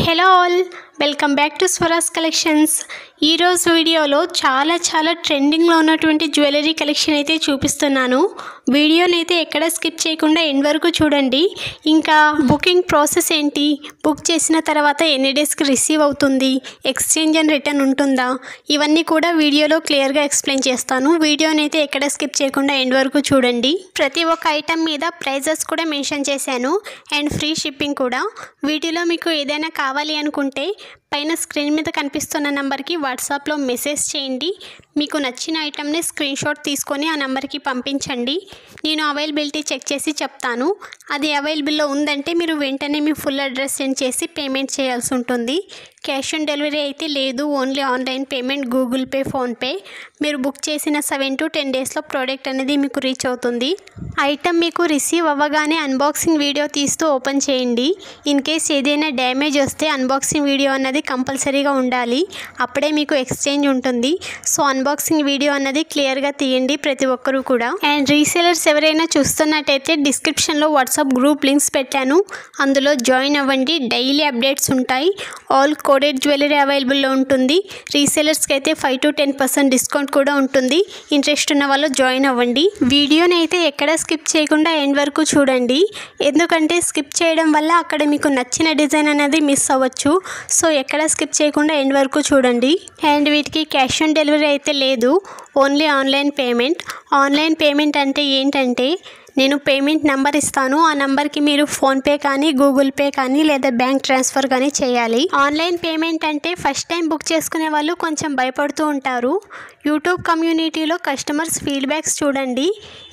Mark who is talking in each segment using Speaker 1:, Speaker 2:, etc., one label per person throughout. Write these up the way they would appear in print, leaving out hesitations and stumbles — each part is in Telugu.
Speaker 1: Hello all, welcome back to swaras collections. ఈరోజు వీడియోలో చాలా ట్రెండింగ్లో ఉన్నటువంటి జ్యువెలరీ కలెక్షన్ అయితే చూపిస్తున్నాను. వీడియోని అయితే ఎక్కడ స్కిప్ చేయకుండా ఎండ్ వరకు చూడండి. ఇంకా బుకింగ్ ప్రాసెస్ ఏంటి, బుక్ చేసిన తర్వాత ఎన్ని డేస్కి రిసీవ్ అవుతుంది, ఎక్స్చేంజ్ అండ్ రిటర్న్ ఉంటుందా, ఇవన్నీ కూడా వీడియోలో క్లియర్గా ఎక్స్ప్లెయిన్ చేస్తాను. వీడియోని అయితే ఎక్కడ స్కిప్ చేయకుండా ఎండ్ వరకు చూడండి. ప్రతి ఒక్క ఐటమ్ మీద ప్రైజెస్ కూడా మెన్షన్ చేశాను అండ్ ఫ్రీ షిప్పింగ్ కూడా. వీటిలో మీకు ఏదైనా కావాలి అనుకుంటే పైన స్క్రీన్ మీద కనిపిస్తున్న నెంబర్కి వాట్సాప్లో మెసేజ్ చేయండి. మీకు నచ్చిన ఐటమ్ని స్క్రీన్ షాట్ తీసుకొని ఆ నెంబర్కి పంపించండి. నేను అవైలబిలిటీ చెక్ చేసి చెప్తాను. అది అవైలబుల్లో ఉందంటే మీరు వెంటనే మీ ఫుల్ అడ్రస్ సెండ్ చేసి పేమెంట్ చేయాల్సి ఉంటుంది. క్యాష్ ఆన్ డెలివరీ అయితే లేదు, only online payment, Google pay, PhonePe. మీరు బుక్ చేసిన 7 to 10 డేస్లో ప్రోడక్ట్ అనేది మీకు రీచ్ అవుతుంది. ఐటమ్ మీకు రిసీవ్ అవ్వగానే అన్బాక్సింగ్ వీడియో తీస్తూ ఓపెన్ చేయండి. ఇన్ కేస్ ఏదైనా డ్యామేజ్ వస్తే అన్బాక్సింగ్ వీడియో అన్నది కంపల్సరీగా ఉండాలి, అప్పుడే మీకు ఎక్స్చేంజ్ ఉంటుంది. సో అన్బాక్సింగ్ వీడియో అన్నది క్లియర్గా తీయండి ప్రతి ఒక్కరూ కూడా. అండ్ రీసేలర్స్ ఎవరైనా చూస్తున్నట్టయితే డిస్క్రిప్షన్లో వాట్సాప్ గ్రూప్ లింక్స్ పెట్టాను, అందులో జాయిన్ అవ్వండి. డైలీ అప్డేట్స్ ఉంటాయి. ఆల్ కోడెడ్ జ్యువెలరీ అవైలబుల్లో ఉంటుంది. రీసేలర్స్కి అయితే 5 to 10% డిస్కౌంట్ కూడా ఉంటుంది. ఇంట్రెస్ట్ ఉన్న వాళ్ళు జాయిన్ అవ్వండి. వీడియోని అయితే ఎక్కడ స్కిప్ చేయకుండా ఎండ్ వరకు చూడండి, ఎందుకంటే స్కిప్ చేయడం వల్ల అక్కడ మీకు నచ్చిన డిజైన్ అనేది మిస్ అవ్వచ్చు. సో ఎక్కడ స్కిప్ చేయకుండా ఎండ్ వరకు చూడండి. అండ్ వీటికి క్యాష్ ఆన్ డెలివరీ అయితే లేదు, only online payment. Online payment అంటే ఏంటంటే నేను పేమెంట్ నెంబర్ ఇస్తాను, ఆ నెంబర్కి మీరు ఫోన్పే కానీ, గూగుల్ పే కానీ లేదా బ్యాంక్ ట్రాన్స్ఫర్ కానీ చేయాలి. ఆన్లైన్ పేమెంట్ అంటే ఫస్ట్ టైం బుక్ చేసుకునే వాళ్ళు కొంచెం భయపడుతూ ఉంటారు. యూట్యూబ్ కమ్యూనిటీలో కస్టమర్స్ ఫీడ్బ్యాక్స్ చూడండి.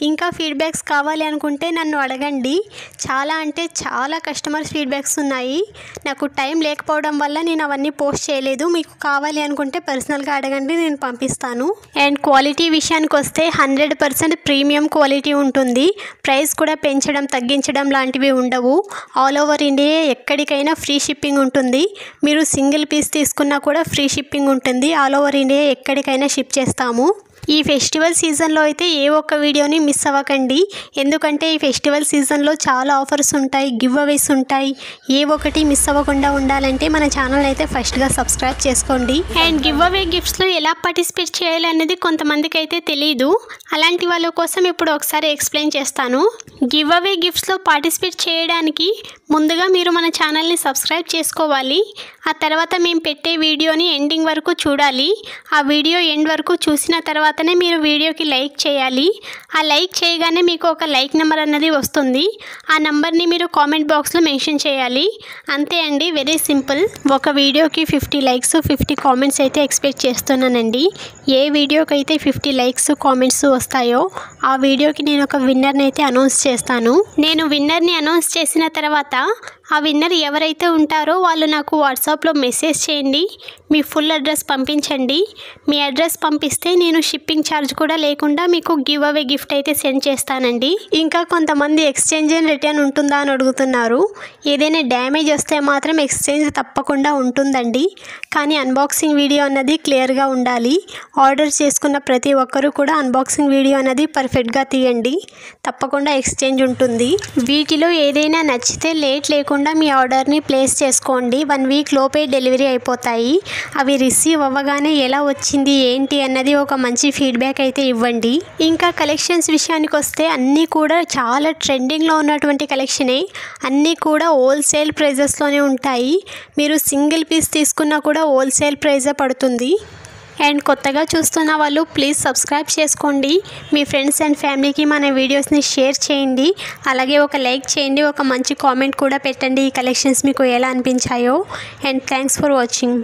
Speaker 1: ఇంకా ఫీడ్బ్యాక్స్ కావాలి అనుకుంటే నన్ను అడగండి. చాలా కస్టమర్స్ ఫీడ్బ్యాక్స్ ఉన్నాయి. నాకు టైం లేకపోవడం వల్ల నేను అవన్నీ పోస్ట్ చేయలేదు. మీకు కావాలి అనుకుంటే పర్సనల్గా అడగండి, నేను పంపిస్తాను. అండ్ క్వాలిటీ విషయానికి వస్తే 100% ప్రీమియం క్వాలిటీ ఉంటుంది. ప్రైస్ కూడా పెంచడం తగ్గించడం లాంటివి ఉండవు. ఆల్ ఓవర్ ఇండియా ఎక్కడికైనా ఫ్రీ షిప్పింగ్ ఉంటుంది. మీరు సింగిల్ పీస్ తీసుకున్నా కూడా ఫ్రీ షిప్పింగ్ ఉంటుంది. ఆల్ ఓవర్ ఇండియా ఎక్కడికైనా షిప్ చేస్తాము. ఈ ఫెస్టివల్ సీజన్లో అయితే ఏ ఒక్క వీడియోని మిస్ అవ్వకండి, ఎందుకంటే ఈ ఫెస్టివల్ సీజన్లో చాలా ఆఫర్స్ ఉంటాయి, గివ్ అవేస్ ఉంటాయి. ఏ ఒక్కటి మిస్ అవ్వకుండా ఉండాలంటే మన ఛానల్ అయితే ఫస్ట్గా సబ్స్క్రైబ్ చేసుకోండి. అండ్ గివ్ అవే గిఫ్ట్స్లో ఎలా పార్టిసిపేట్ చేయాలి అనేది కొంతమందికి అయితే తెలియదు. అలాంటి వాళ్ళ కోసం ఇప్పుడు ఒకసారి ఎక్స్ప్లెయిన్ చేస్తాను. గివ్ అవే గిఫ్ట్స్లో పార్టిసిపేట్ చేయడానికి ముందుగా మీరు మన ఛానల్ని సబ్స్క్రైబ్ చేసుకోవాలి. ఆ తర్వాత మేము పెట్టే వీడియోని ఎండింగ్ వరకు చూడాలి. ఆ వీడియో ఎండ్ వరకు చూసిన తర్వాతనే మీరు వీడియోకి లైక్ చేయాలి. ఆ లైక్ చేయగానే మీకు ఒక లైక్ నెంబర్ అన్నది వస్తుంది. ఆ నెంబర్ని మీరు కామెంట్ బాక్స్లో మెన్షన్ చేయాలి. అంతే అండి, వెరీ సింపుల్. ఒక వీడియోకి 50 లైక్స్ 50 కామెంట్స్ అయితే ఎక్స్పెక్ట్ చేస్తున్నానండి. ఏ వీడియోకి అయితే 50 లైక్స్ కామెంట్స్ వస్తాయో ఆ వీడియోకి నేను ఒక విన్నర్ని అయితే అనౌన్స్ చేస్తాను. నేను విన్నర్ని అనౌన్స్ చేసిన తర్వాత ఆ విన్నర్ ఎవరైతే ఉంటారో వాళ్ళు నాకు వాట్సాప్లో మెసేజ్ చేయండి, మీ ఫుల్ అడ్రస్ పంపించండి. మీ అడ్రస్ పంపిస్తే నేను షిప్పింగ్ ఛార్జ్ కూడా లేకుండా మీకు గివ్ అవే గిఫ్ట్ అయితే సెండ్ చేస్తానండి. ఇంకా కొంతమంది ఎక్స్చేంజ్ అండ్ రిటర్న్ ఉంటుందా అని అడుగుతున్నారు. ఏదైనా డ్యామేజ్ వస్తే మాత్రం ఎక్స్చేంజ్ తప్పకుండా ఉంటుందండి, కానీ అన్బాక్సింగ్ వీడియో అన్నది క్లియర్గా ఉండాలి. ఆర్డర్ చేసుకున్న ప్రతి ఒక్కరూ కూడా అన్బాక్సింగ్ వీడియో అన్నది పర్ఫెక్ట్గా తీయండి, తప్పకుండా ఎక్స్చేంజ్ ఉంటుంది. వీటిలో ఏదైనా నచ్చితే లేట్ లేకుండా మీ ఆర్డర్ని ప్లేస్ చేసుకోండి. 1 వీక్ లోపే డెలివరీ అయిపోతాయి. అవి రిసీవ్ అవ్వగానే ఎలా వచ్చింది ఏంటి అన్నది ఒక మంచి ఫీడ్బ్యాక్ అయితే ఇవ్వండి. ఇంకా కలెక్షన్స్ విషయానికి వస్తే అన్నీ కూడా చాలా ట్రెండింగ్లో ఉన్నటువంటి కలెక్షనే. అన్నీ కూడా హోల్సేల్ ప్రైజెస్లోనే ఉంటాయి. మీరు సింగిల్ పీస్ తీసుకున్నా కూడా హోల్సేల్ ప్రైజే పడుతుంది. అండ్ కొత్తగా చూస్తున్న వాళ్ళు ప్లీజ్ సబ్స్క్రైబ్ చేసుకోండి. మీ ఫ్రెండ్స్ అండ్ ఫ్యామిలీకి మన వీడియోస్ని షేర్ చేయండి. అలాగే ఒక లైక్ చేయండి, ఒక మంచి కామెంట్ కూడా పెట్టండి ఈ కలెక్షన్స్ మీకు ఎలా అనిపించాయో. And thanks for watching.